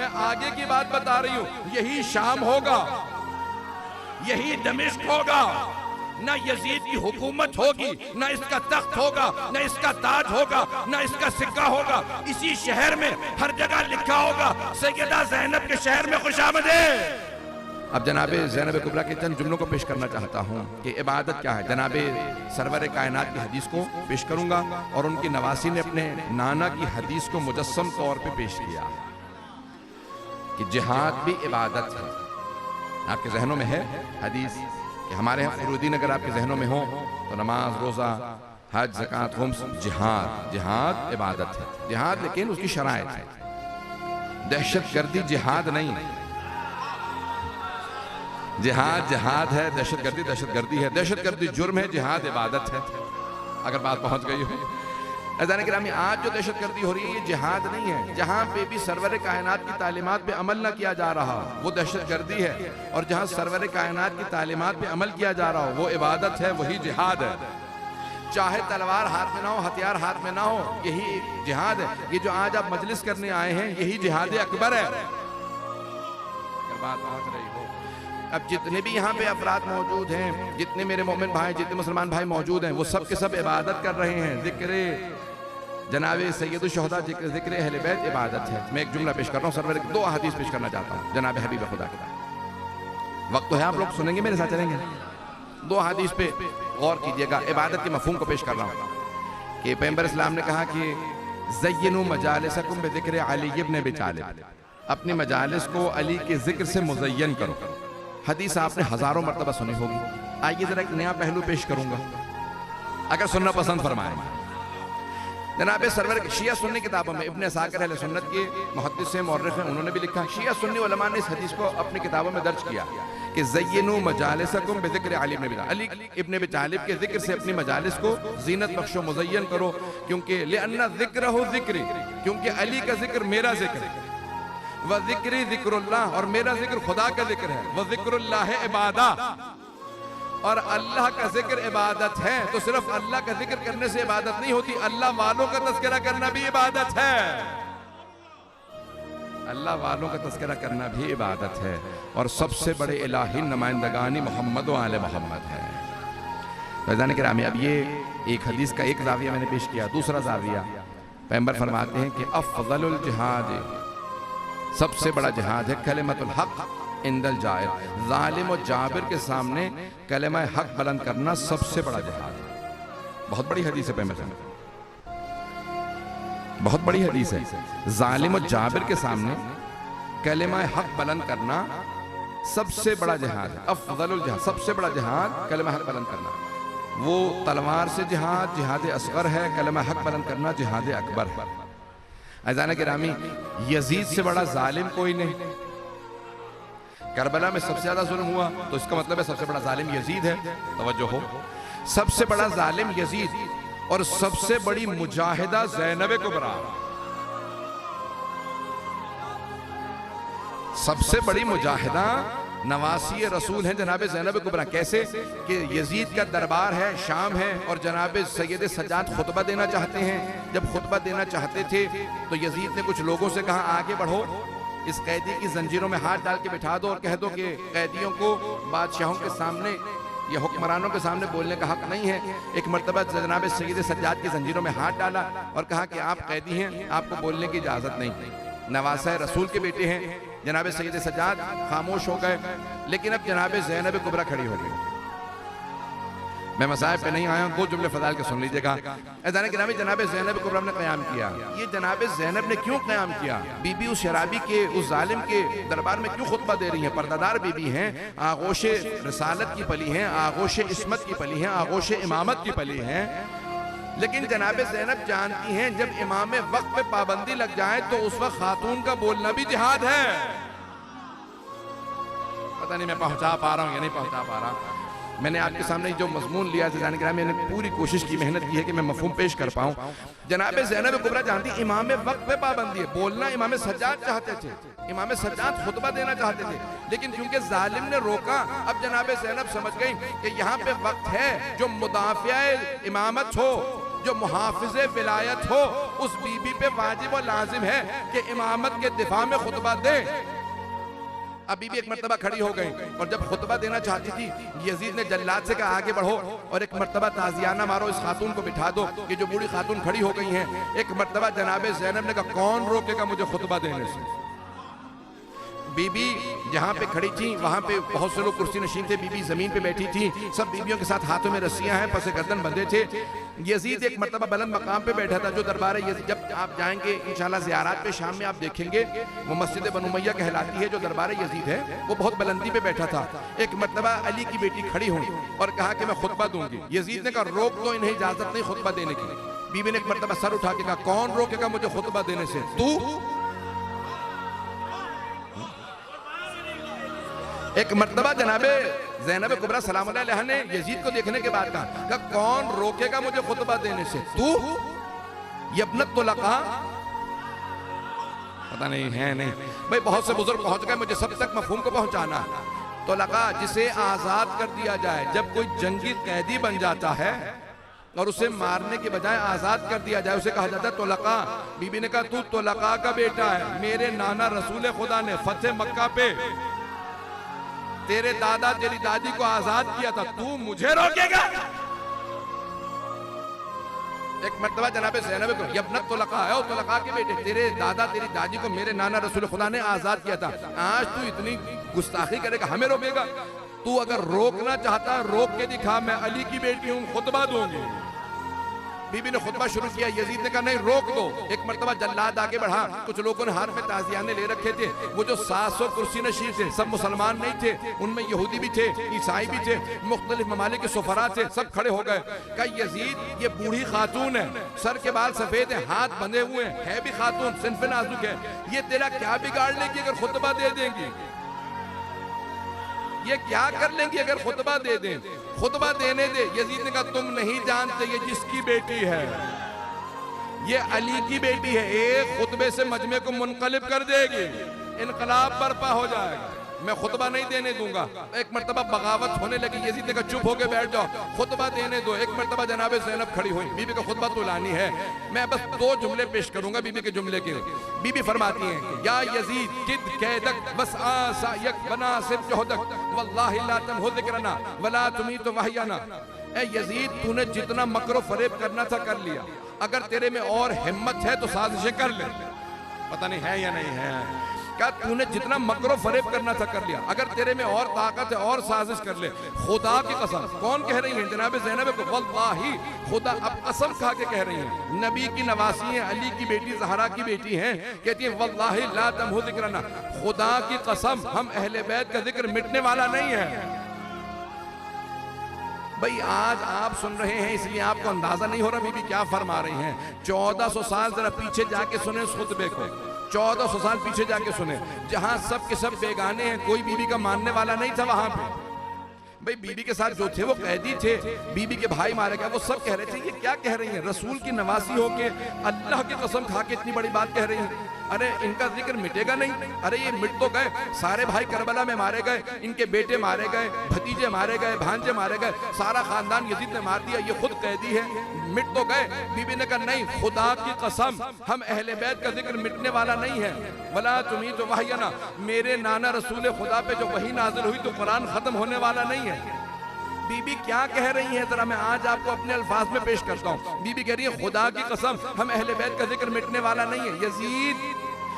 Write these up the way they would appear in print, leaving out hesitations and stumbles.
मैं आगे की बात बता रही हूं। यही शाम होगा, यही दमिश्क होगा, ना यजीद की हुकूमत होगी, ना इसका तख्त होगा, ना इसका ताज होगा, ना इसका सिक्का होगा। इसी शहर में हर जगह लिखा होगा सैयदा ज़ैनब के शहर में खुशामदीद। अब जनाबे ज़ैनब कुबरा के चंद जुमलों को पेश करना चाहता हूँ कि इबादत क्या है। जनाबे सरवर कायनात की हदीस को पेश करूंगा और उनकी नवासी ने अपने नाना की हदीस को मुजस्सम तौर पे पेश किया कि जिहाद भी इबादत है। आपके जहनों में है हदीस कि हमारे यहाँ फरूदीन अगर आपके जहनों में हो तो नमाज, रोज़ा, हज, ज़कात, खुम्स, जिहाद। जिहाद इबादत है, जिहाद लेकिन उसकी शराइत है। दहशत गर्दी जिहाद नहीं, जिहाद जिहाद है, दहशत गर्दी है। दहशत गर्दी जुर्म है, जिहाद इबादत है। अगर बात पहुंच गई हो। अज़ान गिरामी, आज जो दहशत गर्दी हो रही है ये जिहाद नहीं है। जहां पे भी सरवर कायनात की तालीमात पे अमल ना किया जा रहा वो दहशत गर्दी है, और जहां सरवर कायनात की तालीमात पे अमल किया जा रहा हो वो इबादत है, वही जिहाद है। चाहे तलवार हाथ में ना हो, हथियार हाथ में ना हो, यही जिहाद है। ये जो आज आप मजलिस करने आए हैं यही जिहाद अकबर है। अगर बात पहुंच रही हो। अब जितने भी यहाँ पे अफराद मौजूद हैं, जितने मेरे मोमिन भाई, जितने मुसलमान भाई मौजूद हैं, वो सब के सब इबादत कर रहे हैं। जिक्र जनाबे सैयदुल शुहदा, जिक्र अहले बैत इबादत है। मैं एक जुमला पेश कर रहा हूँ, सरवर दो हदीस पेश करना चाहता हूँ जनाब हबीब खुदा के। वक्त तो है, आप लोग सुनेंगे, मेरे साथ चलेंगे। दो हदीस पे गौर कीजिएगा। इबादत के मफहूम को पेश कर रहा हूँ कि पैगंबर इस्लाम ने कहा कि ज़य्यिनू मजालिसकुम बिज़िक्र अली इब्न अबी तालिब, अपनी मजालिस को अली के जिक्र से मुज़य्यन करो। हदीस आपने हजारों मरतबा सुनी होगी। आइए जरा एक नया पहलू पेश करूंगा, अगर सुनना पसंद फरमाएं। जनाब सरवर शिया सुन्नी किताबों में इब्न असाकिर अहले सुन्नत के मुहद्दिस हैं, मौर्रिख हैं, उन्होंने भी लिखा। शिया सुन्नी उलमा ने इस हदीस को अपनी किताबों में दर्ज किया कि ज़य्यिनू मजालिसकुम बिज़िक्र अली इब्न अबी तालिब, अली इब्न अबी तालिब के जिक्र से अपनी मजालिस को जीनत बख्शो, मुज़य्यन करो। क्योंकि लिअन्ना ज़िक्रहु ज़िक्री, क्योंकि अली का जिक्र मेरा जिक्र है। व ज़िक्री ज़िक्रुल्लाह, और मेरा जिक्र खुदा का जिक्र है। व ज़िक्रुल्लाह इबादा, और अल्लाह का जिक्र इबादत है। तो सिर्फ अल्लाह का जिक्र करने से इबादत नहीं होती, अल्लाह वालों का तज़किरा करना भी इबादत है। अल्लाह वालों का तज़किरा करना भी इबादत है। और सबसे बड़े इलाही नुमाइंदगानी मोहम्मद व आले मोहम्मद है। फैज़ान किरामी, अब ये एक हदीस का एक जाविया मैंने पेश किया। दूसरा जाविया, पैगंबर फरमाते हैं कि अफ़ज़लुल जिहाद, सबसे बड़ा जिहाद है कलिमतुल हक़ इंदल जाइर, ज़ालिम और जाबिर के सामने कलिमा हक बुलंद करना सबसे बड़ा जिहाद है। बहुत बड़ी हदीस है पैगंबर, बहुत बड़ी हदीस है। ज़ालिम और जाबिर के सामने कलिमा हक बुलंद करना सबसे बड़ा जिहाद है। अफ़ज़लुल जिहाद, सबसे बड़ा जिहाद कलिमा हक बुलंद करना। वो तलवार से जिहाद, जिहाद असग़र है। कलिमा हक बुलंद करना जिहाद अकबर है। अज़ान गिरामी, यजीद से बड़ा जालिम कोई नहीं। करबला में सबसे ज्यादा जुल्म हुआ तो इसका मतलब है सबसे बड़ा जालिम यजीद है। तवज्जो हो, सबसे बड़ा जालिम यजीद और सबसे बड़ी मुजाहिदा ज़ैनब कुबरा। सबसे बड़ी मुजाहिदा नवासी रसूल हैं जनाब ज़ैनब कुबरा। कैसे कि यजीद का दरबार है, शाम है, और जनाब सैयद सज्जाद खुतबा देना चाहते हैं। जब खुतबा देना चाहते थे तो यजीद ने कुछ लोगों से कहा आगे बढ़ो, इस कैदी की जंजीरों में हाथ डाल के बिठा दो और कह दो कि कैदियों को बादशाहों के सामने या हुक्मरानों के सामने बोलने का हक नहीं है। एक मरतबा जनाब सैयद सज्जाद की जंजीरों में हाथ डाला और कहा कि आप कैदी हैं, आपको बोलने की इजाज़त नहीं। नवासा रसूल के बेटे हैं जनाब सैयद सज्जाद, खामोश हो गए। लेकिन अब जनाब ज़ैनब कुबरा खड़ी हो गई। मैं मसाइब पे नहीं आया हूं, दो जुमले फजाइल के सुन लीजिएगा। जनाब ज़ैनब कुबरा ने क़याम किया। ये जनाब ज़ैनब ने क्यों क़याम किया? बीबी उस शराबी के, उस जालिम के दरबार में क्यों खुतबा दे रही हैं? पर्दादार बीबी हैं, आगोश रिसालत की पली हैं, आगोश इस्मत की पली हैं, आगोश इमामत की पली हैं। लेकिन जनाब ज़ैनब जानती हैं जब इमाम वक्त पे पाबंदी लग जाए तो उस वक्त खातून का बोलना भी जिहाद है। पता नहीं मैं पहुंचा पा रहा हूं या नहीं पहुंचा पा रहा। मैंने आपके सामने जो मजमून लिया है, मैंने पूरी कोशिश की, मेहनत की है कि मैं मफहूम पेश कर पाऊं। जनाब ज़ैनब कुबरा जानती इमाम वक्त पे पाबंदी है। बोलना इमाम सज्जाद चाहते थे, इमाम सज्जाद खुतबा देना चाहते थे, लेकिन क्योंकि जालिम ने रोका, अब जनाब ज़ैनब समझ गई कि यहाँ पे वक्त है जो मुदाफ़िया इमामत हो, जो मुहाफिज़े विलायत हो उस बीबी पे वाजिब और लाजिम है कि इमामत के दिफा में खुतबा दे। अब बीबी एक मर्तबा खड़ी हो गई और जब खुतबा देना चाहती थी, यजीद ने जल्लाद से कहा आगे बढ़ो और एक मर्तबा ताजियाना मारो, इस खातून को बिठा दो कि जो बूढ़ी खातून खड़ी हो गई हैं। एक मर्तबा जनाबे ज़ैनब ने कहा कौन रोकेगा मुझे खुतबा देने से। बीबी जहाँ पे खड़ी थी वहाँ पे बहुत से लोग कुर्सी नशीन थे, बीबी जमीन पे बैठी थी, सब बीबियों के साथ हाथों में रस्सियां हैं, पसे गर्दन बंधे थे। यजीद एक मर्तबा बुलंद मकाम पे बैठा था, जो दरबार है यजीद। जब आप जाएंगे इंशाल्लाह ज़ियारत पे शाम में आप देखेंगे वो मस्जिद बनु उमैया कहलाती है, जो दरबार यजीद है वो बहुत बुलंदी पे बैठा था। एक मर्तबा अली की बेटी खड़ी हुई और कहा कि मैं खुतबा दूंगी। यजीद ने कहा रोक दो, इन्हें इजाजत नहीं खुतबा देने की। बीबी ने एक मर्तबा सर उठा के कहा कौन रोकेगा मुझे खुतबा देने से, तू। एक मर्तबा जनाबे ज़ैनब कुबरा सलामुल्लाह अलैहा ने यजीद को देखने के बाद कहा कौन रोकेगा मुझे खुतबा देने से, तू। यब्नत तुलका, पता नहीं है नहीं भाई, बहुत से बुजुर्ग पहुंच गए, मुझे सब तक मफहूम को पहुंचाना। तुलका जिसे आजाद कर दिया जाए, जब कोई जंगी कैदी बन जाता है और उसे मारने के बजाय आजाद कर दिया जाए, उसे कहा जाता है तुलका। बीबी ने कहा तू तुलका का बेटा है, मेरे नाना रसूल खुदा ने फतेह मक्का पे तेरे दादा तेरी दादी को आजाद किया था, तू मुझे रोकेगा। एक मर्तबा जनाबे ज़ैनब को यब्नत तुलका है, तुलका के बेटे, तेरे दादा तेरी दादी को मेरे नाना रसूल खुदा ने आजाद किया था, आज तू इतनी गुस्ताखी करेगा, हमें रोकेगा। तू अगर रोकना चाहता है रोक के दिखा, मैं अली की बेटी हूं, खुतबा दूंगी। बीबी ने खुतबा शुरू किया, यजीद ने कहा नहीं रोक दो। एक मर्तबा जल्लाद आगे बढ़ा, कुछ लोगों ने हाथ में ताजियाने ले रखे थे, वो जो 700 कुर्सी नशीन थे सब मुसलमान नहीं थे, उनमें यहूदी भी थे, ईसाई भी थे, मुख्तलिफ ममालिक के सुफरा थे, सब खड़े हो गए। कहा यजीद ये बूढ़ी खातून है, सर के बाल सफेद है, हाथ बंधे हुए हैं, है भी खातून, सिन्फ नाजुक है, ये तेरा क्या बिगाड़ लेगी अगर खुतबा दे देंगी, ये क्या कर लेंगी अगर खुतबा दे दें, खुतबा देने दे। यजीद ने कहा तुम नहीं जानते ये जिसकी बेटी है, ये अली की बेटी है, एक खुतबे से मजमे को मुनकलिब कर देगी, इनकलाब बर्पा हो जाएगा, मैं खुतबा नहीं देने दूंगा। एक मर्तबा बगावत होने लगी, यजीद ने कहा चुप होके बैठ जाओ, खुतबा देने दो। एक मर्तबा जनाबे ज़ैनब खड़ी हुई, बीबी का खुतबा तो लानी है, मैं बस 2 जुमले पेश करूंगा बीबी के जुमले के। बीबी फरमाती हैं या यजीद किद कैदक बस आसायक बना सिर जोहदक वल्लाहि ला तमहु ज़िक्रना वला तुमीत वहयना। ए यजीद तूने जितना मकरो फरेब करना था कर लिया, अगर तेरे में और हिम्मत है तो साजिशें कर ले। पता नहीं है या नहीं है, क्या तूने जितना मकरो फरेब करना था कर लिया, अगर तेरे में और ताकत है और साजिश कर ले। खुदा की कसम, कौन कह रही है जनाब ज़ैनब को, वल्लाही खुदा, अब कसम खा के कह रही हैं, नबी की नवासी हैं, अली की बेटी ज़हरा की बेटी हैं, कहती है वल्लाही ला तमहु ज़िक्रना, खुदा की कसम हम अहले बैत का जिक्र मिटने वाला नहीं है। भाई आज आप सुन रहे हैं इसलिए आपको अंदाजा नहीं हो रहा बीबी क्या फरमा रही हैं। 1400 साल जरा पीछे जाके सुने उस खुतबे को, 1400 साल पीछे जाके सुने, जहां सब के सब बेगाने हैं, कोई बीबी का मानने वाला नहीं था वहां पे। भाई बीबी के साथ जो थे वो कैदी थे, बीबी के भाई मारे गए, वो सब कह रहे थे ये क्या कह रही हैं, रसूल की नवासी होके अल्लाह की कसम खा के इतनी बड़ी बात कह रही हैं, अरे इनका जिक्र मिटेगा नहीं, अरे ये मिट तो गए, सारे भाई करबला में मारे गए, इनके बेटे मारे गए, भतीजे मारे गए, भांजे मारे गए, सारा खानदान यजीद ने मार दिया, ये खुद कैदी है, मिट तो गए। बीबी ने कहा नहीं खुदा की कसम हम अहले बैत का जिक्र मिटने वाला नहीं है, वला तुमी तो वहयना, मेरे नाना रसूल खुदा पे जो वही नाजिल हुई तो कुरान खत्म होने वाला नहीं है। बीबी क्या कह रही है जरा मैं आज आपको अपने अल्फाज में पेश करता हूँ। बीबी कह रही है खुदा की कसम हम अहले बैत का जिक्र मिटने वाला नहीं है, यजीद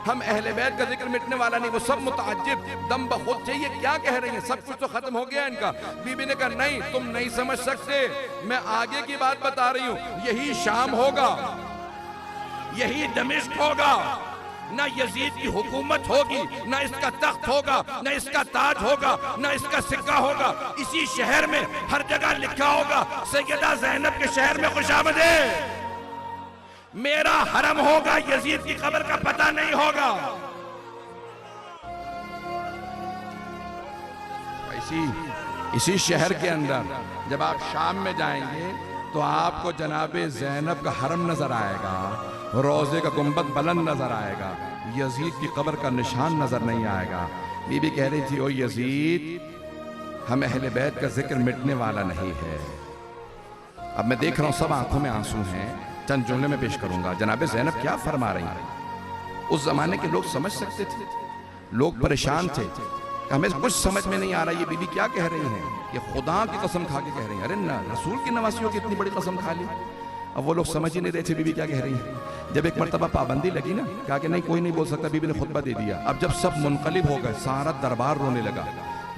हम अहले बैत का जिक्र मिटने वाला नहीं। वो सब मुताज्जिब दम बखुद थे, ये क्या कह रही है, सब कुछ तो खत्म हो गया इनका। बीबी ने कहा नहीं तुम नहीं समझ सकते, मैं आगे की बात बता रही हूँ, यही शाम होगा, यही दमिश्क होगा, ना यजीद की हुकूमत होगी, ना इसका तख्त होगा, ना इसका ताज होगा, ना इसका सिक्का होगा, इसी शहर में हर जगह लिखा होगा सैयदा ज़ैनब के शहर में खुशामदीद, मेरा हरम होगा, यजीद की कब्र का पता नहीं होगा। इसी शहर के अंदर जब आप शाम में जाएंगे तो आपको जनाबे ज़ैनब का हरम नजर आएगा, रोजे का गुंबद बुलंद नजर आएगा, यजीद की कब्र का निशान नजर नहीं आएगा। बीबी कह रही थी ओ यजीद हम अहले बैत का जिक्र मिटने वाला नहीं है, अब मैं देख रहा हूं सब आंखों में आंसू हैं, चंद जुमले में पेश करूंगा। जनाब ज़ैनब क्या फरमा रही हैं। उस जमाने के लोग समझ सकते थे, लोग परेशान थे, हमें कुछ समझ में नहीं आ रहा ये बीबी क्या कह रही हैं, ये खुदा की कसम खा के कह रही हैं। अरे ना, रसूल की नवासियों की इतनी बड़ी कसम खा ली। अब वो लोग समझ ही नहीं रहे थे बीबी क्या कह रही है। जब एक मरतबा पाबंदी लगी ना, कहा कि नहीं कोई नहीं बोल सकता, बीबी ने खुतबा दे दिया। अब जब सब मुनकलिब हो गए, सारा दरबार रोने लगा।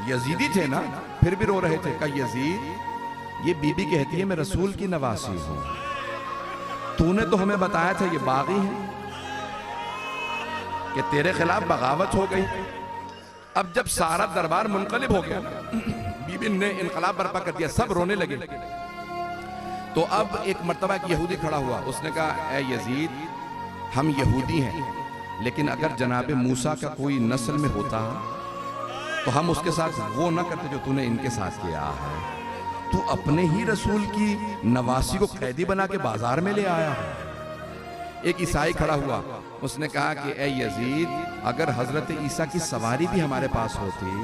यजीदी थे ना, फिर भी रो रहे थे। कहा यजीद, ये बीबी कहती है मैं रसूल की नवासी हूं, तूने तो हमें बताया था ये बागी है, कि तेरे खिलाफ बगावत हो गई। अब जब सारा दरबार मुनकलिब हो गया, बीबी ने इनकलाब बर्पा कर दिया, सब रोने लगे। तो अब एक मर्तबा एक यहूदी खड़ा हुआ, उसने कहा ए यजीद, हम यहूदी हैं, लेकिन अगर जनाब मूसा का कोई नस्ल में होता तो हम उसके साथ वो ना करते जो तूने इनके साथ किया है। तू अपने ही रसूल की नवासी को कैदी बना के बाजार में ले आया है। एक ईसाई खड़ा हुआ, उसने कहा कि ए यजीद, अगर हजरत ईसा की सवारी भी हमारे पास होती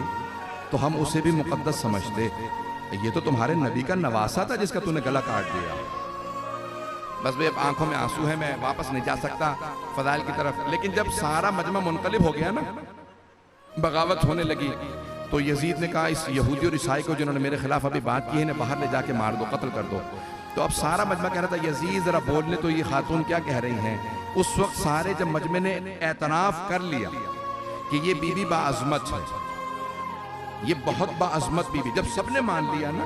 तो हम उसे भी मुकद्दस समझते। ये तो तुम्हारे नबी का नवासा था जिसका तूने गला काट दिया। बस भाई अब आंखों में आंसू है, मैं वापस नहीं जा सकता फजाइल की तरफ। लेकिन जब सारा मजमा मुनकलिब हो गया ना, बगावत होने लगी, तो यजीद ने कहा इस यहूदी और ईसाई को जिन्होंने मेरे खिलाफ अभी बात की है, इन्हें बाहर ले जाके मार दो, कत्ल कर दो। तो अब सारा मजमा कह रहा था यजीद जरा बोलने तो ये खातून क्या कह रही हैं। उस वक्त सारे जब मजमे ने एतराफ कर लिया कि ये बीबी बाअज़मत है, ये बहुत बाअज़मत बीबी, जब सबने मान लिया ना,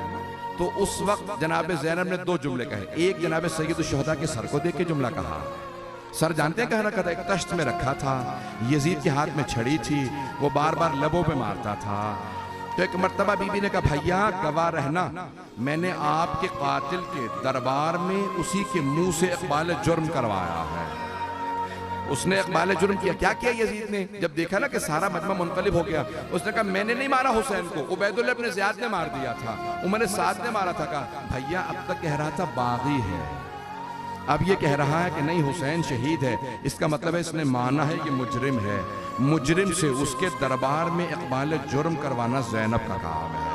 तो उस वक्त जनाब ज़ैनब ने दो जुमले कहे। एक जनाब सैयदुश शुहदा के सर को देख के जुमला कहा। सर जानते हैं कह रखा था, एक तश्त में रखा था, यजीद के हाथ में छड़ी थी, वो बार बार लबों पे मारता था। तो एक मर्तबा बीबी ने कहा भैया गवाह रहना, मैंने आपके कातिल के दरबार में उसी के मुंह से इकबाल जुर्म करवाया है। उसने इकबाल जुर्म किया। क्या किया यजीद ने? जब देखा ना कि सारा मजमा मुनकलिब हो गया, उसने कहा मैंने नहीं मारा हुसैन को, उबैदुल्लाह इब्न ज़ियाद ने मार दिया था, उमर साद ने मारा था। कहा भैया अब तक कह रहा था बागी है, अब ये कह रहा है कि नहीं हुसैन शहीद है। इसका मतलब है इसने माना है कि मुजरिम है, मुजरिम से उसके दरबार में इकबाल जुर्म करवाना ज़ैनब का काम है।